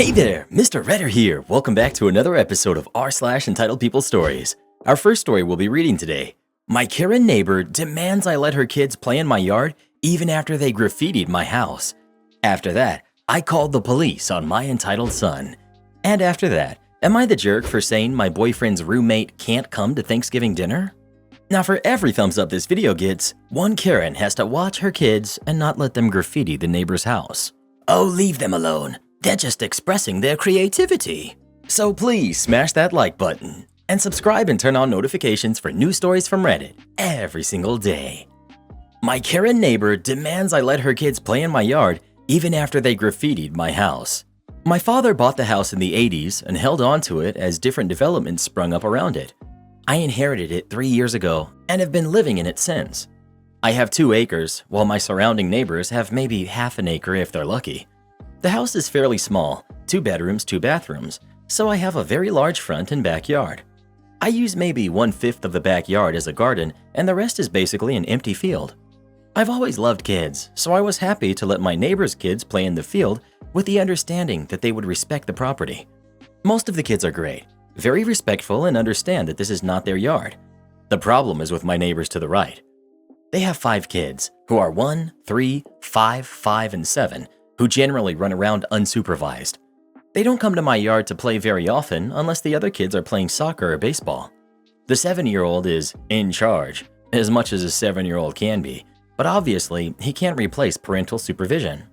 Hey there, Mr. Redder here. Welcome back to another episode of r/Entitled People Stories. Our first story we'll be reading today. My Karen neighbor demands I let her kids play in my yard even after they graffitied my house. After that, I called the police on my entitled son. And after that, am I the jerk for saying my boyfriend's roommate can't come to Thanksgiving dinner? Now for every thumbs up this video gets, one Karen has to watch her kids and not let them graffiti the neighbor's house. Oh, leave them alone. They're just expressing their creativity. So please smash that like button and subscribe and turn on notifications for new stories from Reddit every single day. My Karen neighbor demands I let her kids play in my yard even after they graffitied my house. My father bought the house in the 80s and held on to it as different developments sprung up around it. I inherited it 3 years ago and have been living in it since. I have 2 acres, while my surrounding neighbors have maybe half an acre if they're lucky. The house is fairly small, 2 bedrooms, 2 bathrooms, so I have a very large front and backyard. I use maybe 1/5 of the backyard as a garden and the rest is basically an empty field. I've always loved kids, so I was happy to let my neighbor's kids play in the field with the understanding that they would respect the property. Most of the kids are great, very respectful and understand that this is not their yard. The problem is with my neighbors to the right. They have 5 kids, who are 1, 3, 5, 5, and 7, who generally run around unsupervised. They don't come to my yard to play very often unless the other kids are playing soccer or baseball. The 7-year-old is in charge, as much as a 7-year-old can be, but obviously he can't replace parental supervision.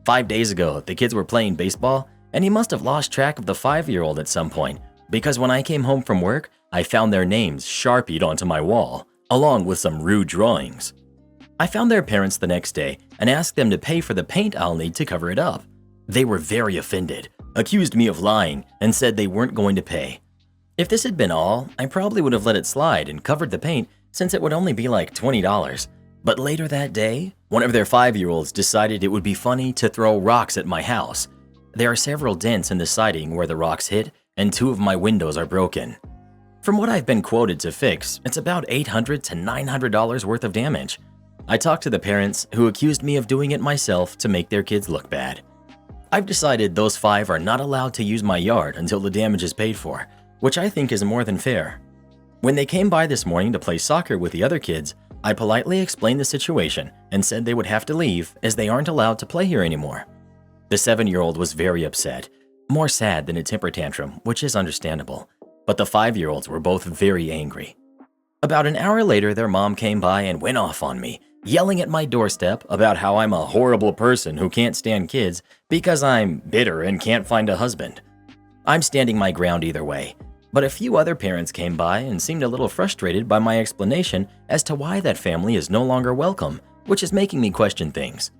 5 days ago, the kids were playing baseball, and he must have lost track of the 5-year-old at some point, because when I came home from work, I found their names sharpied onto my wall, along with some rude drawings. I found their parents the next day and asked them to pay for the paint I'll need to cover it up. They were very offended, accused me of lying, and said they weren't going to pay. If this had been all, I probably would have let it slide and covered the paint since it would only be like $20. But later that day, one of their 5-year-olds decided it would be funny to throw rocks at my house. There are several dents in the siding where the rocks hit, and 2 of my windows are broken. From what I've been quoted to fix, it's about $800 to $900 worth of damage. I talked to the parents, who accused me of doing it myself to make their kids look bad. I've decided those 5 are not allowed to use my yard until the damage is paid for, which I think is more than fair. When they came by this morning to play soccer with the other kids, I politely explained the situation and said they would have to leave as they aren't allowed to play here anymore. The 7-year-old was very upset, more sad than a temper tantrum, which is understandable, but the 5-year-olds were both very angry. About an hour later, their mom came by and went off on me, yelling at my doorstep about how I'm a horrible person who can't stand kids because I'm bitter and can't find a husband. I'm standing my ground either way, but a few other parents came by and seemed a little frustrated by my explanation as to why that family is no longer welcome, which is making me question things.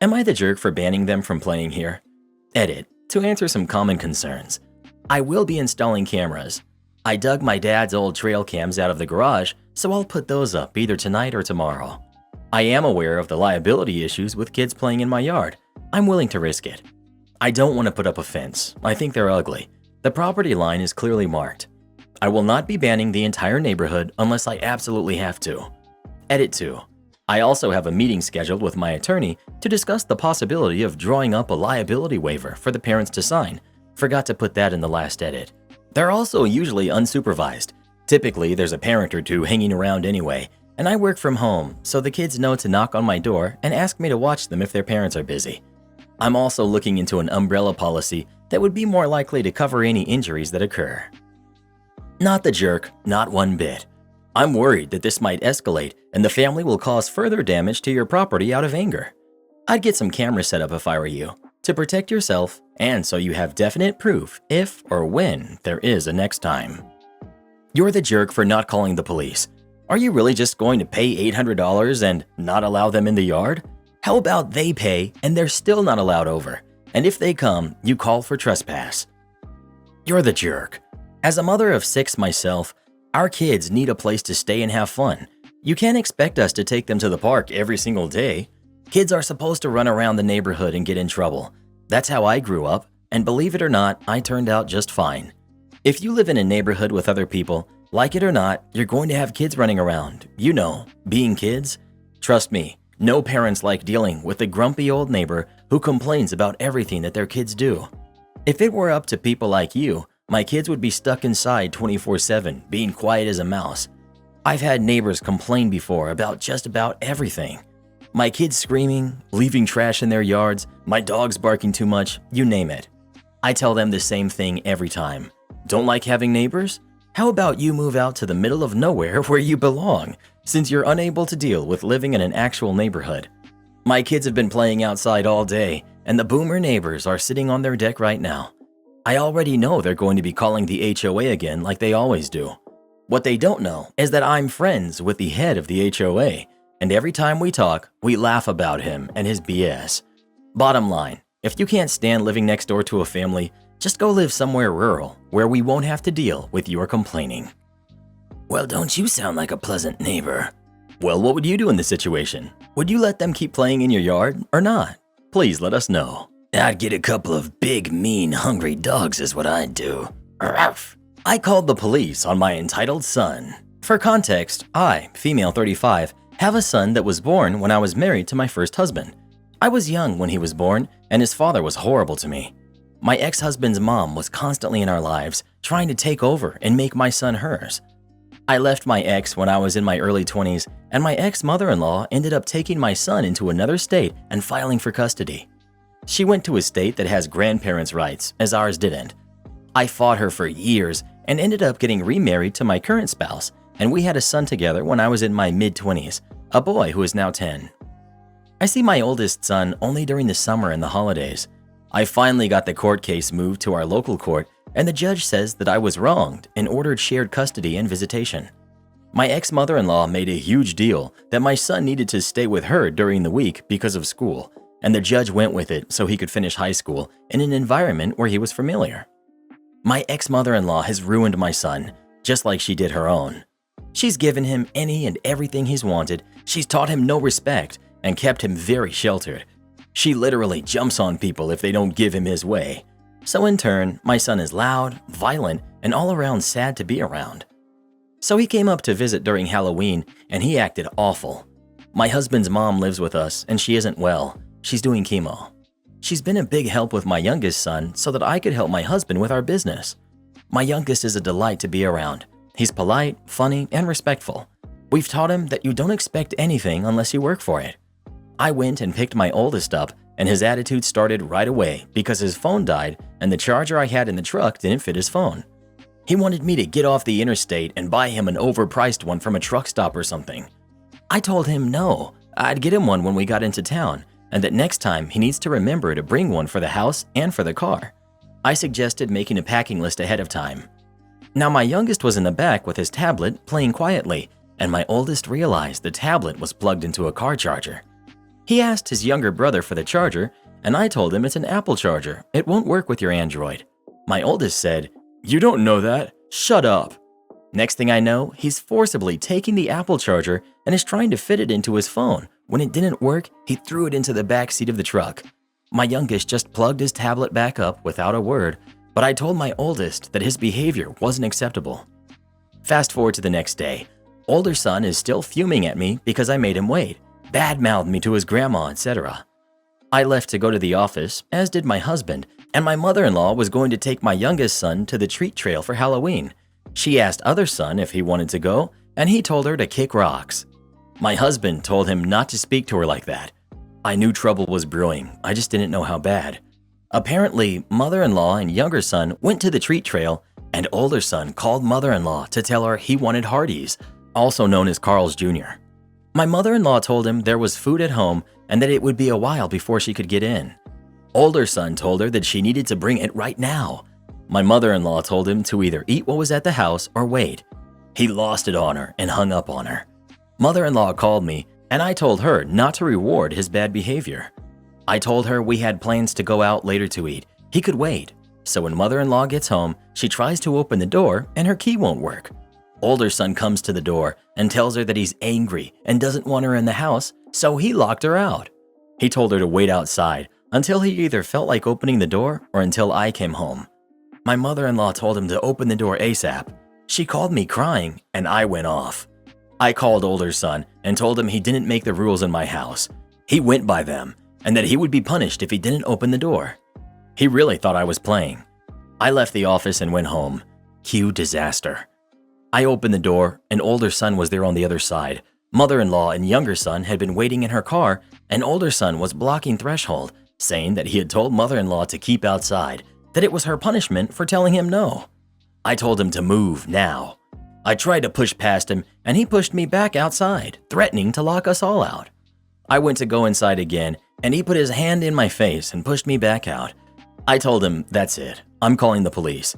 Am I the jerk for banning them from playing here? Edit. To answer some common concerns. I will be installing cameras. I dug my dad's old trail cams out of the garage, so I'll put those up either tonight or tomorrow. I am aware of the liability issues with kids playing in my yard. I'm willing to risk it. I don't want to put up a fence. I think they're ugly. The property line is clearly marked. I will not be banning the entire neighborhood unless I absolutely have to. Edit 2. I also have a meeting scheduled with my attorney to discuss the possibility of drawing up a liability waiver for the parents to sign. Forgot to put that in the last edit. They're also usually unsupervised. Typically, there's a parent or 2 hanging around anyway, and I work from home, so the kids know to knock on my door and ask me to watch them if their parents are busy. I'm also looking into an umbrella policy that would be more likely to cover any injuries that occur. Not the jerk, not one bit. I'm worried that this might escalate and the family will cause further damage to your property out of anger. I'd get some cameras set up if I were you, to protect yourself and so you have definite proof if or when there is a next time. You're the jerk for not calling the police. Are you really just going to pay $800 and not allow them in the yard? How about they pay and they're still not allowed over? And if they come, you call for trespass. You're the jerk. As a mother of 6 myself, our kids need a place to stay and have fun. You can't expect us to take them to the park every single day. Kids are supposed to run around the neighborhood and get in trouble. That's how I grew up, and believe it or not, I turned out just fine. If you live in a neighborhood with other people, like it or not, you're going to have kids running around. You know, being kids. Trust me, no parents like dealing with a grumpy old neighbor who complains about everything that their kids do. If it were up to people like you, my kids would be stuck inside 24/7, being quiet as a mouse. I've had neighbors complain before about just about everything. My kids screaming, leaving trash in their yards, my dogs barking too much, you name it. I tell them the same thing every time. Don't like having neighbors? How about you move out to the middle of nowhere where you belong, since you're unable to deal with living in an actual neighborhood? My kids have been playing outside all day, and the boomer neighbors are sitting on their deck right now. I already know they're going to be calling the HOA again like they always do. What they don't know is that I'm friends with the head of the HOA, and every time we talk, we laugh about him and his BS. Bottom line, if you can't stand living next door to a family, just go live somewhere rural where we won't have to deal with your complaining. Well, don't you sound like a pleasant neighbor? Well, what would you do in this situation? Would you let them keep playing in your yard or not? Please let us know. I'd get a couple of big, mean, hungry dogs is what I'd do. Ruff. I called the police on my entitled son. For context, I, female 35, have a son that was born when I was married to my first husband. I was young when he was born, and his father was horrible to me. My ex-husband's mom was constantly in our lives, trying to take over and make my son hers. I left my ex when I was in my early 20s, and my ex-mother-in-law ended up taking my son into another state and filing for custody. She went to a state that has grandparents' rights, as ours didn't. I fought her for years and ended up getting remarried to my current spouse, and we had a son together when I was in my mid-20s, a boy who is now 10. I see my oldest son only during the summer and the holidays. I finally got the court case moved to our local court, and the judge says that I was wronged and ordered shared custody and visitation. My ex-mother-in-law made a huge deal that my son needed to stay with her during the week because of school, and the judge went with it so he could finish high school in an environment where he was familiar. My ex-mother-in-law has ruined my son, just like she did her own. She's given him any and everything he's wanted, she's taught him no respect, and kept him very sheltered. She literally jumps on people if they don't give him his way. So in turn, my son is loud, violent, and all around sad to be around. So he came up to visit during Halloween, and he acted awful. My husband's mom lives with us, and she isn't well. She's doing chemo. She's been a big help with my youngest son so that I could help my husband with our business. My youngest is a delight to be around. He's polite, funny, and respectful. We've taught him that you don't expect anything unless you work for it. I went and picked my oldest up, and his attitude started right away because his phone died and the charger I had in the truck didn't fit his phone. He wanted me to get off the interstate and buy him an overpriced one from a truck stop or something. I told him no, I'd get him one when we got into town, and that next time he needs to remember to bring one for the house and for the car. I suggested making a packing list ahead of time. Now my youngest was in the back with his tablet playing quietly, and my oldest realized the tablet was plugged into a car charger. He asked his younger brother for the charger, and I told him it's an Apple charger. It won't work with your Android. My oldest said, "You don't know that. Shut up." Next thing I know, he's forcibly taking the Apple charger and is trying to fit it into his phone. When it didn't work, he threw it into the back seat of the truck. My youngest just plugged his tablet back up without a word, but I told my oldest that his behavior wasn't acceptable. Fast forward to the next day. Older son is still fuming at me because I made him wait, bad-mouthed me to his grandma, etc. I left to go to the office, as did my husband, and my mother-in-law was going to take my youngest son to the treat trail for Halloween. She asked other son if he wanted to go, and he told her to kick rocks. My husband told him not to speak to her like that. I knew trouble was brewing, I just didn't know how bad. Apparently, mother-in-law and younger son went to the treat trail, and older son called mother-in-law to tell her he wanted Hardee's, also known as Carl's Jr. My mother-in-law told him there was food at home and that it would be a while before she could get in. Older son told her that she needed to bring it right now. My mother-in-law told him to either eat what was at the house or wait. He lost it on her and hung up on her. Mother-in-law called me, and I told her not to reward his bad behavior. I told her we had plans to go out later to eat. He could wait. So when mother-in-law gets home, she tries to open the door and her key won't work. Older son comes to the door and tells her that he's angry and doesn't want her in the house, so he locked her out. He told her to wait outside until he either felt like opening the door or until I came home. My mother-in-law told him to open the door ASAP. She called me crying, and I went off. I called older son and told him he didn't make the rules in my house. He went by them, and that he would be punished if he didn't open the door. He really thought I was playing. I left the office and went home. Cue disaster. I opened the door. An older son was there on the other side. Mother-in-law and younger son had been waiting in her car. An older son was blocking threshold, saying that he had told mother-in-law to keep outside, that it was her punishment for telling him no. I told him to move now. I tried to push past him, and he pushed me back outside, threatening to lock us all out. I went to go inside again, and he put his hand in my face and pushed me back out. I told him, that's it, I'm calling the police.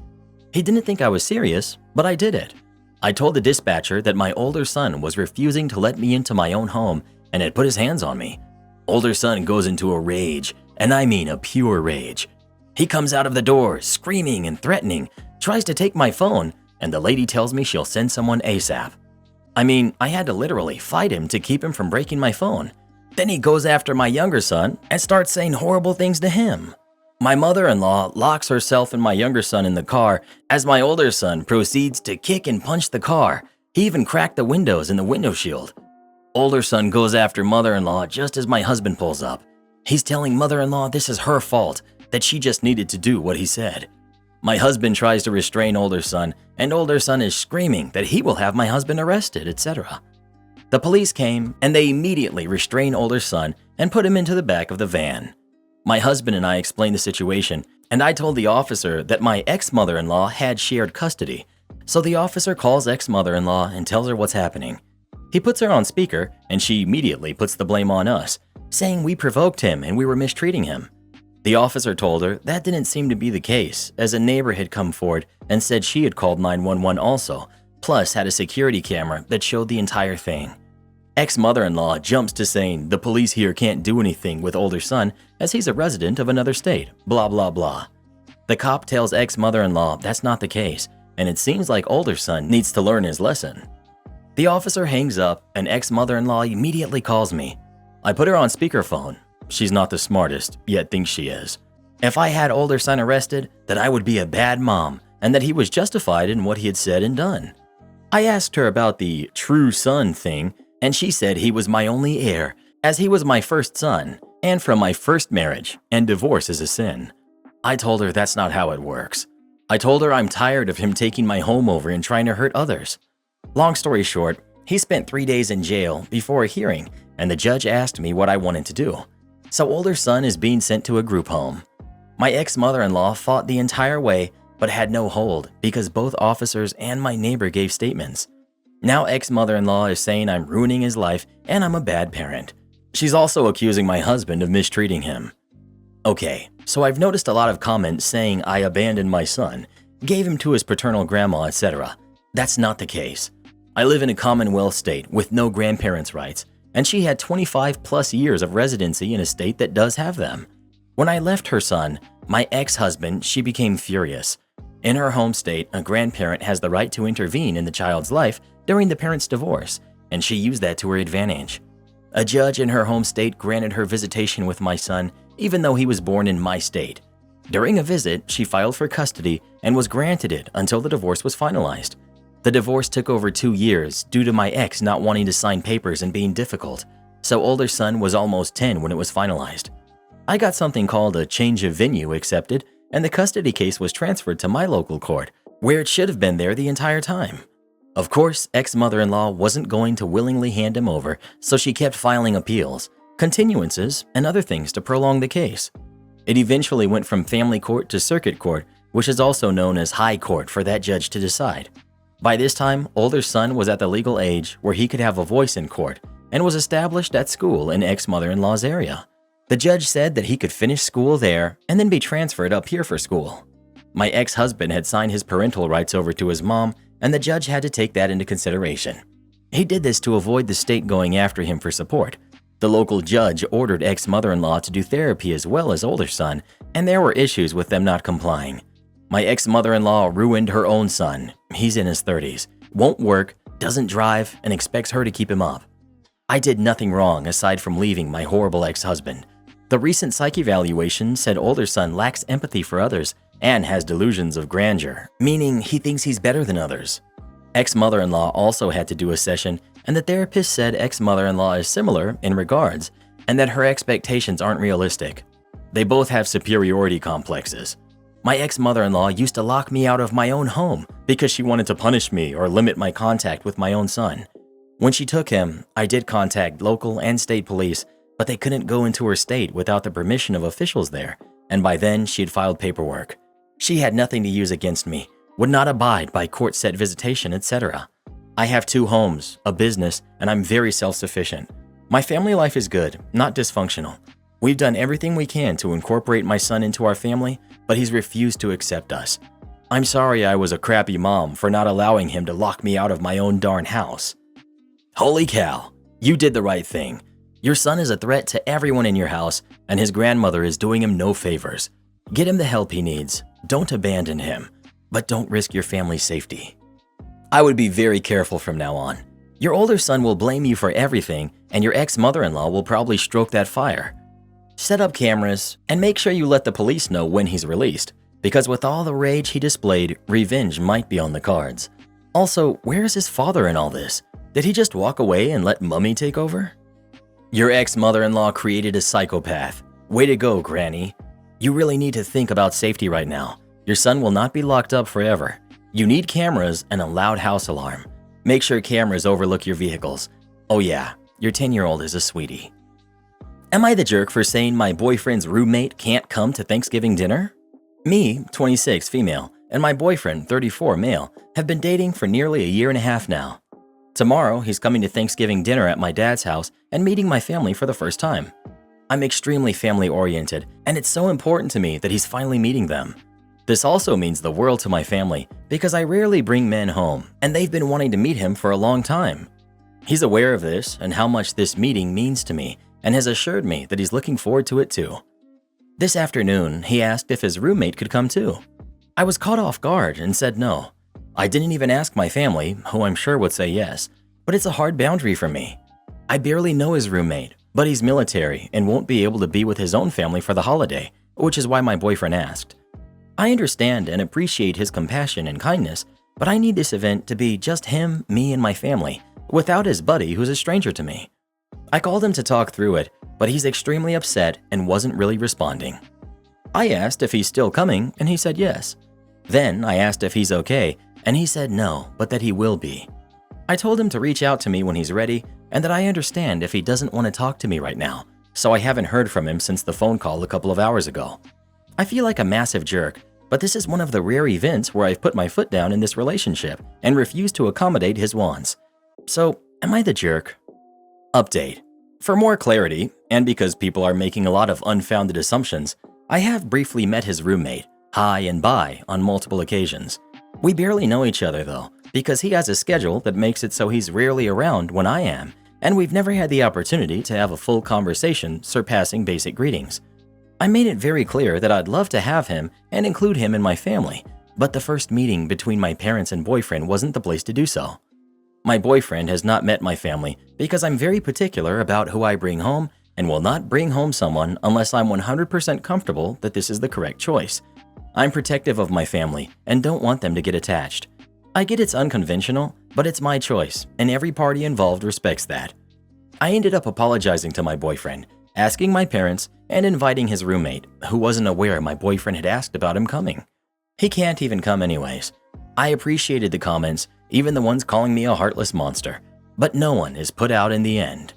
He didn't think I was serious, but I did it. I told the dispatcher that my older son was refusing to let me into my own home and had put his hands on me. Older son goes into a rage, and I mean a pure rage. He comes out of the door, screaming and threatening, tries to take my phone, and the lady tells me she'll send someone ASAP. I mean, I had to literally fight him to keep him from breaking my phone. Then he goes after my younger son and starts saying horrible things to him. My mother-in-law locks herself and my younger son in the car as my older son proceeds to kick and punch the car. He even cracked the windows in the window shield. Older son goes after mother-in-law just as my husband pulls up. He's telling mother-in-law this is her fault, that she just needed to do what he said. My husband tries to restrain older son, and older son is screaming that he will have my husband arrested, etc. The police came, and they immediately restrained older son and put him into the back of the van. My husband and I explained the situation, and I told the officer that my ex-mother-in-law had shared custody. So the officer calls ex-mother-in-law and tells her what's happening. He puts her on speaker, and she immediately puts the blame on us, saying we provoked him and we were mistreating him. The officer told her that didn't seem to be the case, as a neighbor had come forward and said she had called 911 also, plus had a security camera that showed the entire thing. Ex-mother-in-law jumps to saying the police here can't do anything with older son as he's a resident of another state, blah blah blah. The cop tells ex-mother-in-law that's not the case, and it seems like older son needs to learn his lesson. The officer hangs up, and ex-mother-in-law immediately calls me. I put her on speakerphone. She's not the smartest, yet thinks she is. If I had older son arrested, that I would be a bad mom, and that he was justified in what he had said and done. I asked her about the true son thing, and she said he was my only heir, as he was my first son, and from my first marriage, and divorce is a sin. I told her that's not how it works. I told her I'm tired of him taking my home over and trying to hurt others. Long story short, he spent 3 days in jail before a hearing, and the judge asked me what I wanted to do. So older son is being sent to a group home. My ex-mother-in-law fought the entire way, but had no hold because both officers and my neighbor gave statements. Now ex-mother-in-law is saying I'm ruining his life and I'm a bad parent. She's also accusing my husband of mistreating him. Okay, so I've noticed a lot of comments saying I abandoned my son, gave him to his paternal grandma, etc. That's not the case. I live in a Commonwealth state with no grandparents' rights, and she had 25 plus years of residency in a state that does have them. When I left her son, my ex-husband, she became furious. In her home state, a grandparent has the right to intervene in the child's life during the parent's divorce, and she used that to her advantage. A judge in her home state granted her visitation with my son, even though he was born in my state. During a visit, she filed for custody and was granted it until the divorce was finalized. The divorce took over 2 years due to my ex not wanting to sign papers and being difficult, so older son was almost 10 when it was finalized. I got something called a change of venue accepted, and the custody case was transferred to my local court, where it should have been there the entire time. Of course, ex-mother-in-law wasn't going to willingly hand him over, so she kept filing appeals, continuances, and other things to prolong the case. It eventually went from family court to circuit court, which is also known as high court for that judge to decide. By this time, older son was at the legal age where he could have a voice in court and was established at school in ex-mother-in-law's area. The judge said that he could finish school there and then be transferred up here for school. My ex-husband had signed his parental rights over to his mom, and the judge had to take that into consideration. He did this to avoid the state going after him for support. The local judge ordered ex-mother-in-law to do therapy as well as older son, and there were issues with them not complying. My ex-mother-in-law ruined her own son. He's in his 30s, won't work, doesn't drive, and expects her to keep him up. I did nothing wrong aside from leaving my horrible ex-husband. The recent psych evaluation said older son lacks empathy for others and has delusions of grandeur, meaning he thinks he's better than others. Ex-mother-in-law also had to do a session, and the therapist said ex-mother-in-law is similar in regards and that her expectations aren't realistic. They both have superiority complexes. My ex-mother-in-law used to lock me out of my own home because she wanted to punish me or limit my contact with my own son. When she took him, I did contact local and state police, but they couldn't go into her state without the permission of officials there, and by then she had filed paperwork. She had nothing to use against me, would not abide by court-set visitation, etc. I have 2 homes, a business, and I'm very self-sufficient. My family life is good, not dysfunctional. We've done everything we can to incorporate my son into our family, but he's refused to accept us. I'm sorry I was a crappy mom for not allowing him to lock me out of my own darn house. Holy cow, you did the right thing. Your son is a threat to everyone in your house, and his grandmother is doing him no favors. Get him the help he needs. Don't abandon him, but don't risk your family's safety. I would be very careful from now on. Your older son will blame you for everything, and your ex-mother-in-law will probably stroke that fire. Set up cameras and make sure you let the police know when he's released, because with all the rage he displayed, revenge might be on the cards. Also, where's his father in all this? Did he just walk away and let Mummy take over? Your ex-mother-in-law created a psychopath. Way to go, Granny. You really need to think about safety right now. Your son will not be locked up forever. You need cameras and a loud house alarm. Make sure cameras overlook your vehicles. Oh yeah, your 10-year-old is a sweetie. Am I the jerk for saying my boyfriend's roommate can't come to Thanksgiving dinner? Me, 26, female, and my boyfriend, 34, male, have been dating for nearly a year and a half now. Tomorrow, he's coming to Thanksgiving dinner at my dad's house and meeting my family for the first time. I'm extremely family-oriented, and it's so important to me that he's finally meeting them. This also means the world to my family because I rarely bring men home, and they've been wanting to meet him for a long time. He's aware of this and how much this meeting means to me, and has assured me that he's looking forward to it too. This afternoon, he asked if his roommate could come too. I was caught off guard and said no. I didn't even ask my family, who I'm sure would say yes, but it's a hard boundary for me. I barely know his roommate, but he's military and won't be able to be with his own family for the holiday, which is why my boyfriend asked. I understand and appreciate his compassion and kindness, but I need this event to be just him, me, and my family, without his buddy who's a stranger to me. I called him to talk through it, but he's extremely upset and wasn't really responding. I asked if he's still coming, and he said yes. Then I asked if he's okay, and he said no, but that he will be. I told him to reach out to me when he's ready, and that I understand if he doesn't want to talk to me right now, so I haven't heard from him since the phone call a couple of hours ago. I feel like a massive jerk, but this is one of the rare events where I've put my foot down in this relationship and refused to accommodate his wants. So, am I the jerk? Update. For more clarity, and because people are making a lot of unfounded assumptions, I have briefly met his roommate, hi and bye, on multiple occasions. We barely know each other though, because he has a schedule that makes it so he's rarely around when I am, and we've never had the opportunity to have a full conversation surpassing basic greetings. I made it very clear that I'd love to have him and include him in my family, but the first meeting between my parents and boyfriend wasn't the place to do so. My boyfriend has not met my family because I'm very particular about who I bring home and will not bring home someone unless I'm 100% comfortable that this is the correct choice. I'm protective of my family and don't want them to get attached. I get it's unconventional, but it's my choice, and every party involved respects that. I ended up apologizing to my boyfriend, asking my parents, and inviting his roommate, who wasn't aware my boyfriend had asked about him coming. He can't even come anyways. I appreciated the comments, even the ones calling me a heartless monster, but no one is put out in the end.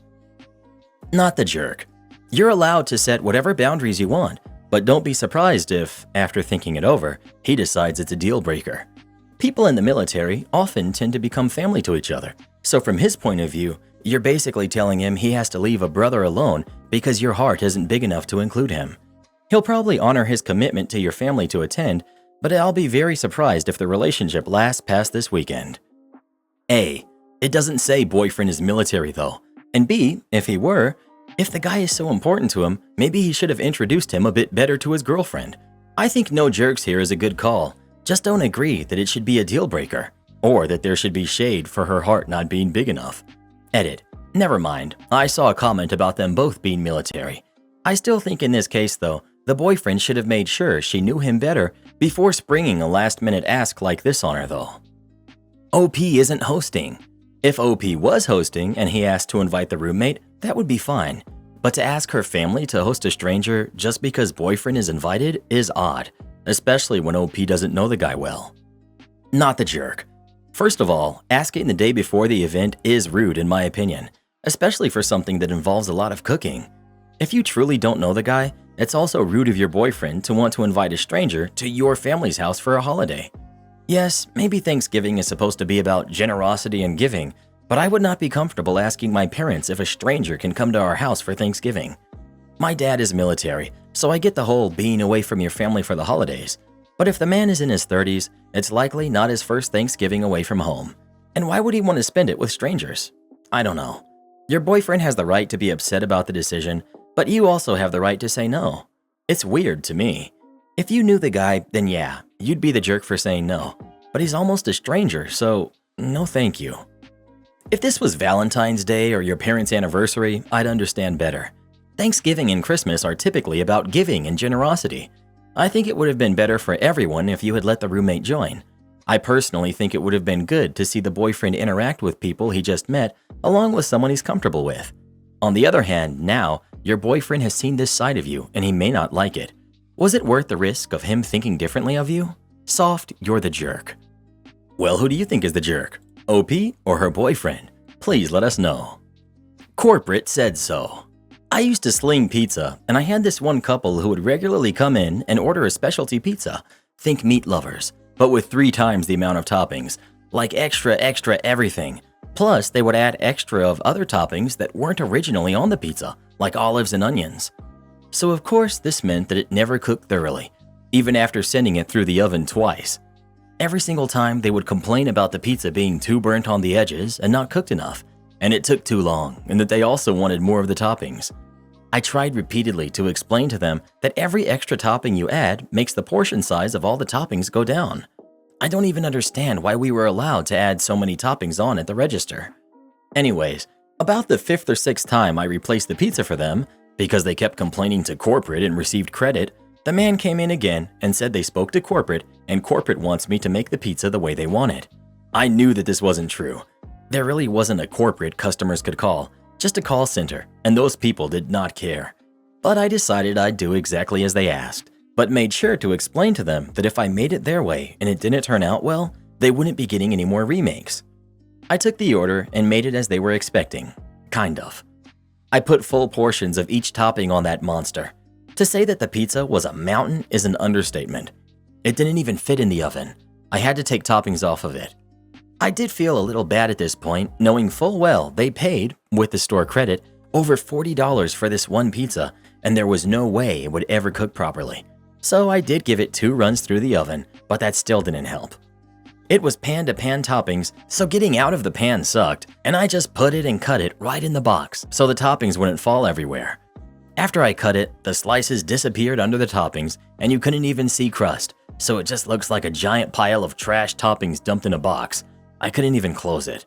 Not the jerk. You're allowed to set whatever boundaries you want, but don't be surprised if, after thinking it over, he decides it's a deal breaker. People in the military often tend to become family to each other, so from his point of view, you're basically telling him he has to leave a brother alone because your heart isn't big enough to include him. He'll probably honor his commitment to your family to attend, but I'll be very surprised if the relationship lasts past this weekend. A. It doesn't say boyfriend is military though, and B. If he were, if the guy is so important to him, maybe he should have introduced him a bit better to his girlfriend. I think no jerks here is a good call. Just don't agree that it should be a deal breaker, or that there should be shade for her heart not being big enough. Edit. Never mind, I saw a comment about them both being military. I still think in this case though, the boyfriend should have made sure she knew him better before springing a last-minute ask like this on her though. OP isn't hosting. If OP was hosting and he asked to invite the roommate, that would be fine. But to ask her family to host a stranger just because boyfriend is invited is odd, especially when OP doesn't know the guy well. Not the jerk. First of all, asking the day before the event is rude in my opinion, especially for something that involves a lot of cooking. If you truly don't know the guy, it's also rude of your boyfriend to want to invite a stranger to your family's house for a holiday. Yes, maybe Thanksgiving is supposed to be about generosity and giving, but I would not be comfortable asking my parents if a stranger can come to our house for Thanksgiving. My dad is military, so I get the whole being away from your family for the holidays. But if the man is in his 30s, it's likely not his first Thanksgiving away from home. And why would he want to spend it with strangers? I don't know. Your boyfriend has the right to be upset about the decision, but you also have the right to say no. It's weird to me. If you knew the guy, then yeah, you'd be the jerk for saying no. But he's almost a stranger, so no thank you. If this was Valentine's Day or your parents' anniversary, I'd understand better. Thanksgiving and Christmas are typically about giving and generosity. I think it would have been better for everyone if you had let the roommate join. I personally think it would have been good to see the boyfriend interact with people he just met along with someone he's comfortable with. On the other hand, now, your boyfriend has seen this side of you and he may not like it. Was it worth the risk of him thinking differently of you? Soft, you're the jerk. Well, who do you think is the jerk? OP or her boyfriend? Please let us know. Corporate said so. I used to sling pizza, and I had this one couple who would regularly come in and order a specialty pizza, think meat lovers, but with 3 times the amount of toppings, like extra everything. Plus, they would add extra of other toppings that weren't originally on the pizza, like olives and onions. So of course, this meant that it never cooked thoroughly, even after sending it through the oven twice. Every single time, they would complain about the pizza being too burnt on the edges and not cooked enough, and it took too long, and that they also wanted more of the toppings. I tried repeatedly to explain to them that every extra topping you add makes the portion size of all the toppings go down. I don't even understand why we were allowed to add so many toppings on at the register. Anyways, about the 5th or 6th time I replaced the pizza for them, because they kept complaining to corporate and received credit, the man came in again and said they spoke to corporate and corporate wants me to make the pizza the way they want it. I knew that this wasn't true. There really wasn't a corporate customers could call, just a call center, and those people did not care. But I decided I'd do exactly as they asked, but made sure to explain to them that if I made it their way and it didn't turn out well, they wouldn't be getting any more remakes. I took the order and made it as they were expecting. Kind of. I put full portions of each topping on that monster. To say that the pizza was a mountain is an understatement. It didn't even fit in the oven. I had to take toppings off of it. I did feel a little bad at this point, knowing full well they paid, with the store credit, over $40 for this one pizza, and there was no way it would ever cook properly. So I did give it 2 runs through the oven, but that still didn't help. It was pan-to-pan toppings, so getting out of the pan sucked, and I just put it and cut it right in the box so the toppings wouldn't fall everywhere. After I cut it, the slices disappeared under the toppings, and you couldn't even see crust, so it just looks like a giant pile of trash toppings dumped in a box. I couldn't even close it.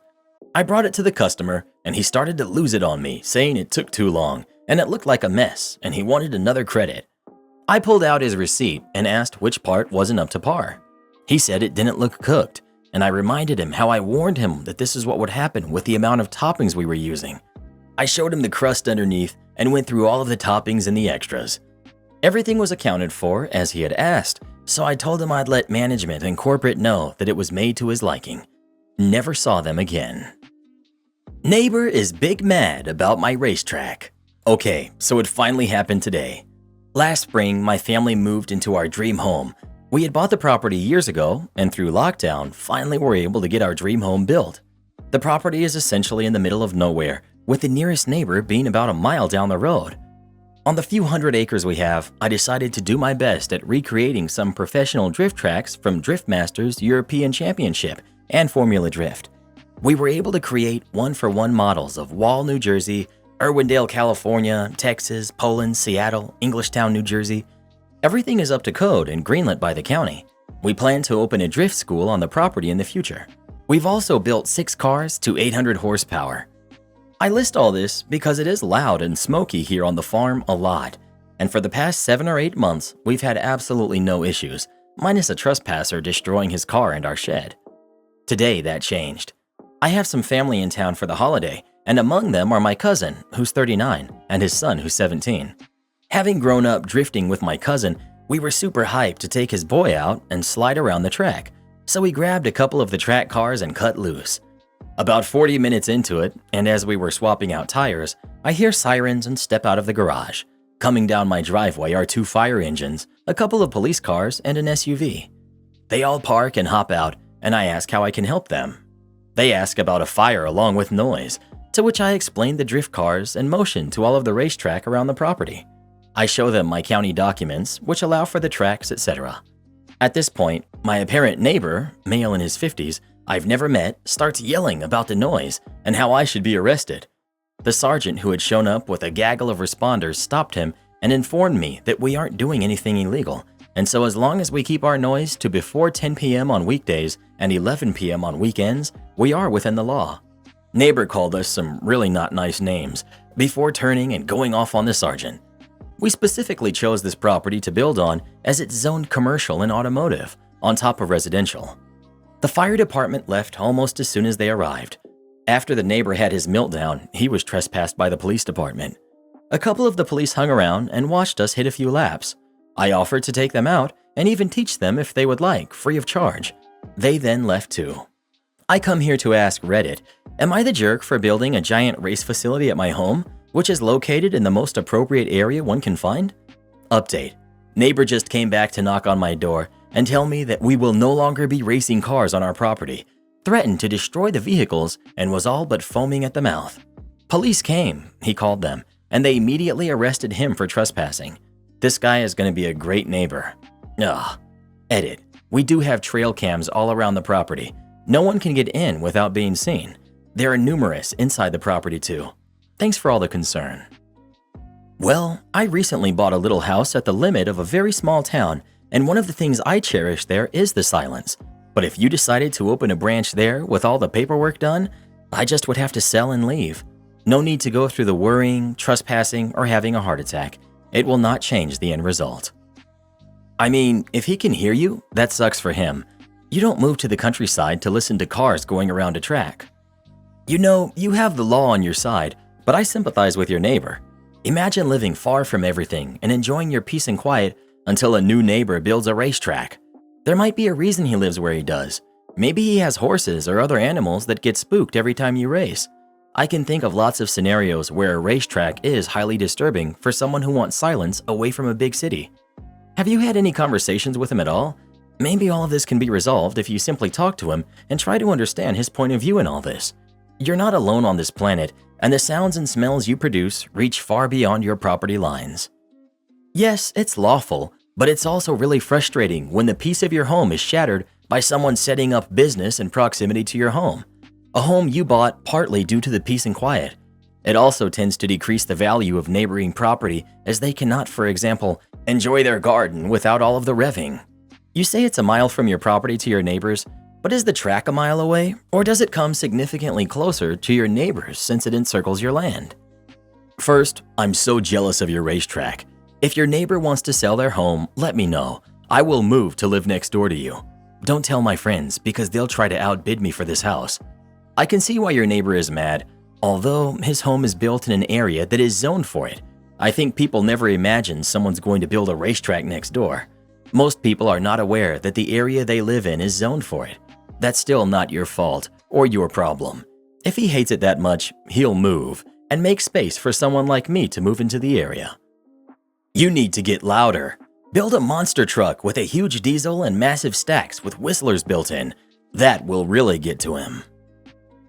I brought it to the customer, and he started to lose it on me, saying it took too long, and it looked like a mess, and he wanted another credit. I pulled out his receipt and asked which part wasn't up to par. He said it didn't look cooked, and I reminded him how I warned him that this is what would happen with the amount of toppings we were using. I showed him the crust underneath and went through all of the toppings and the extras. Everything was accounted for as he had asked, so I told him I'd let management and corporate know that it was made to his liking. Never saw them again. Neighbor is big mad about my racetrack. Okay, so it finally happened today. Last spring, my family moved into our dream home. We had bought the property years ago, and through lockdown, finally were able to get our dream home built. The property is essentially in the middle of nowhere, with the nearest neighbor being about a mile down the road. On the few hundred acres we have, I decided to do my best at recreating some professional drift tracks from Driftmaster's European Championship and Formula Drift. We were able to create one-for-one models of Wall, New Jersey, Irwindale, California, Texas, Poland, Seattle, Englishtown, New Jersey. Everything is up to code and greenlit by the county. We plan to open a drift school on the property in the future. We've also built 6 cars to 800 horsepower. I list all this because it is loud and smoky here on the farm a lot, and for the past 7 or 8 months, we've had absolutely no issues, minus a trespasser destroying his car and our shed. Today, that changed. I have some family in town for the holiday, and among them are my cousin, who's 39, and his son, who's 17. Having grown up drifting with my cousin, we were super hyped to take his boy out and slide around the track, so we grabbed a couple of the track cars and cut loose. About 40 minutes into it, and as we were swapping out tires, I hear sirens and step out of the garage. Coming down my driveway are 2 fire engines, a couple of police cars, and an SUV. They all park and hop out, and I ask how I can help them. They ask about a fire along with noise, to which I explain the drift cars and motion to all of the racetrack around the property. I show them my county documents, which allow for the tracks, etc. At this point, my apparent neighbor, male in his 50s, I've never met, starts yelling about the noise and how I should be arrested. The sergeant who had shown up with a gaggle of responders stopped him and informed me that we aren't doing anything illegal, and so as long as we keep our noise to before 10 p.m. on weekdays and 11 p.m. on weekends, we are within the law. Neighbor called us some really not nice names before turning and going off on the sergeant. We specifically chose this property to build on as it's zoned commercial and automotive, on top of residential. The fire department left almost as soon as they arrived. After the neighbor had his meltdown, he was trespassed by the police department. A couple of the police hung around and watched us hit a few laps. I offered to take them out and even teach them if they would like, free of charge. They then left too. I come here to ask Reddit, am I the jerk for building a giant race facility at my home, which is located in the most appropriate area one can find? Update. Neighbor just came back to knock on my door and tell me that we will no longer be racing cars on our property, threatened to destroy the vehicles, and was all but foaming at the mouth. Police came, he called them, and they immediately arrested him for trespassing. This guy is going to be a great neighbor. Ugh. Edit. We do have trail cams all around the property. No one can get in without being seen. There are numerous inside the property too. Thanks for all the concern. Well, I recently bought a little house at the limit of a very small town, and one of the things I cherish there is the silence. But if you decided to open a branch there with all the paperwork done, I just would have to sell and leave. No need to go through the worrying, trespassing, or having a heart attack. It will not change the end result. I mean, if he can hear you, that sucks for him. You don't move to the countryside to listen to cars going around a track. You know, you have the law on your side, but I sympathize with your neighbor. Imagine living far from everything and enjoying your peace and quiet until a new neighbor builds a racetrack. There might be a reason he lives where he does. Maybe he has horses or other animals that get spooked every time you race. I can think of lots of scenarios where a racetrack is highly disturbing for someone who wants silence away from a big city. Have you had any conversations with him at all? Maybe all of this can be resolved if you simply talk to him and try to understand his point of view in all this. You're not alone on this planet, and the sounds and smells you produce reach far beyond your property lines. Yes, it's lawful, but it's also really frustrating when the peace of your home is shattered by someone setting up business in proximity to your home. A home you bought partly due to the peace and quiet. It also tends to decrease the value of neighboring property as they cannot, for example, enjoy their garden without all of the revving. You say it's a mile from your property to your neighbors, but is the track a mile away, or does it come significantly closer to your neighbors since it encircles your land? First, I'm so jealous of your racetrack. If your neighbor wants to sell their home, let me know. I will move to live next door to you. Don't tell my friends because they'll try to outbid me for this house. I can see why your neighbor is mad, although his home is built in an area that is zoned for it. I think people never imagine someone's going to build a racetrack next door. Most people are not aware that the area they live in is zoned for it. That's still not your fault or your problem. If he hates it that much, he'll move and make space for someone like me to move into the area. You need to get louder. Build a monster truck with a huge diesel and massive stacks with whistlers built in. That will really get to him.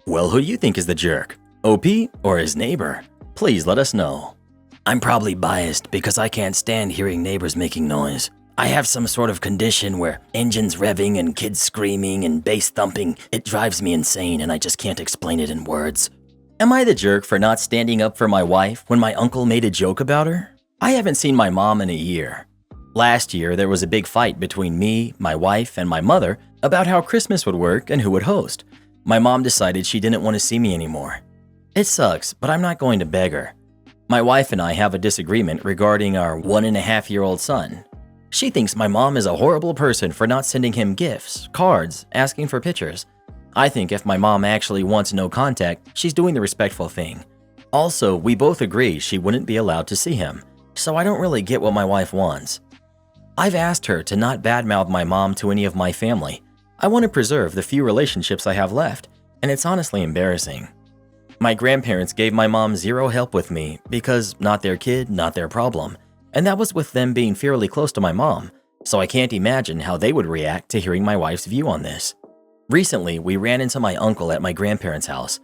Well, who do you think is the jerk? OP or his neighbor? Please let us know. I'm probably biased because I can't stand hearing neighbors making noise. I have some sort of condition where engines revving and kids screaming and bass thumping, it drives me insane and I just can't explain it in words. Am I the jerk for not standing up for my wife when my uncle made a joke about her? I haven't seen my mom in a year. Last year, there was a big fight between me, my wife, and my mother about how Christmas would work and who would host. My mom decided she didn't want to see me anymore. It sucks, but I'm not going to beg her. My wife and I have a disagreement regarding our 1.5-year-old son. She thinks my mom is a horrible person for not sending him gifts, cards, asking for pictures. I think if my mom actually wants no contact, she's doing the respectful thing. Also, we both agree she wouldn't be allowed to see him, so I don't really get what my wife wants. I've asked her to not badmouth my mom to any of my family. I want to preserve the few relationships I have left, and it's honestly embarrassing. My grandparents gave my mom zero help with me because not their kid, not their problem, and that was with them being fairly close to my mom, so I can't imagine how they would react to hearing my wife's view on this. Recently, we ran into my uncle at my grandparents' house.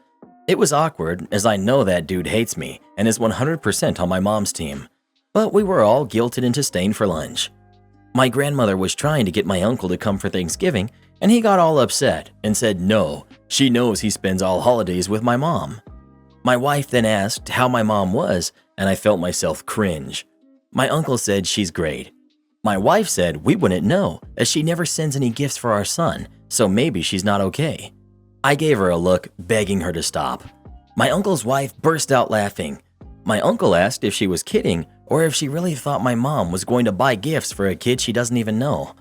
It was awkward as I know that dude hates me and is 100% on my mom's team, but we were all guilted into staying for lunch. My grandmother was trying to get my uncle to come for Thanksgiving, and he got all upset and said no, she knows he spends all holidays with my mom. My wife then asked how my mom was, and I felt myself cringe. My uncle said she's great. My wife said we wouldn't know, as she never sends any gifts for our son, so maybe she's not okay. I gave her a look, begging her to stop. My uncle's wife burst out laughing. My uncle asked if she was kidding or if she really thought my mom was going to buy gifts for a kid she doesn't even know.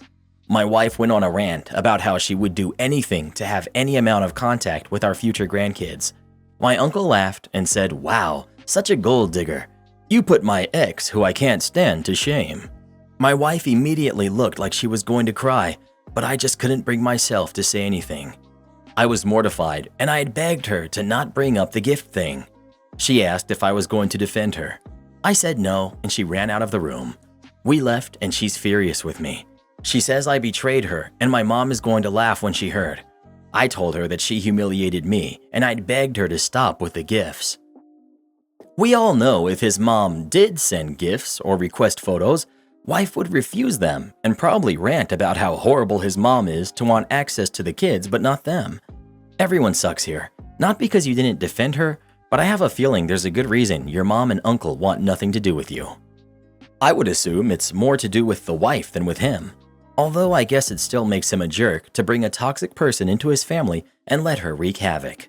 My wife went on a rant about how she would do anything to have any amount of contact with our future grandkids. My uncle laughed and said, "Wow, such a gold digger. You put my ex, who I can't stand, to shame." My wife immediately looked like she was going to cry, but I just couldn't bring myself to say anything. I was mortified, and I had begged her to not bring up the gift thing. She asked if I was going to defend her. I said no, and she ran out of the room. We left, and she's furious with me. She says I betrayed her, and my mom is going to laugh when she heard. I told her that she humiliated me, and I'd begged her to stop with the gifts. We all know if his mom did send gifts or request photos, wife would refuse them and probably rant about how horrible his mom is to want access to the kids but not them. Everyone sucks here, not because you didn't defend her, but I have a feeling there's a good reason your mom and uncle want nothing to do with you. I would assume it's more to do with the wife than with him, although I guess it still makes him a jerk to bring a toxic person into his family and let her wreak havoc.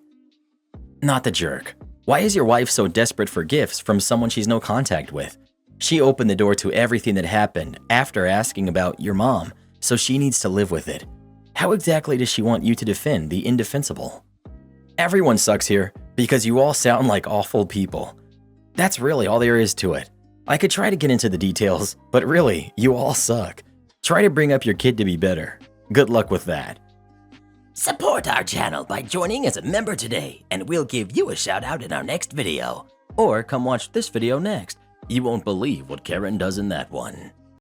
Not the jerk. Why is your wife so desperate for gifts from someone she's no contact with? She opened the door to everything that happened after asking about your mom, so she needs to live with it. How exactly does she want you to defend the indefensible? Everyone sucks here because you all sound like awful people. That's really all there is to it. I could try to get into the details, but really, you all suck. Try to bring up your kid to be better. Good luck with that. Support our channel by joining as a member today, and we'll give you a shout out in our next video. Or come watch this video next. You won't believe what Karen does in that one.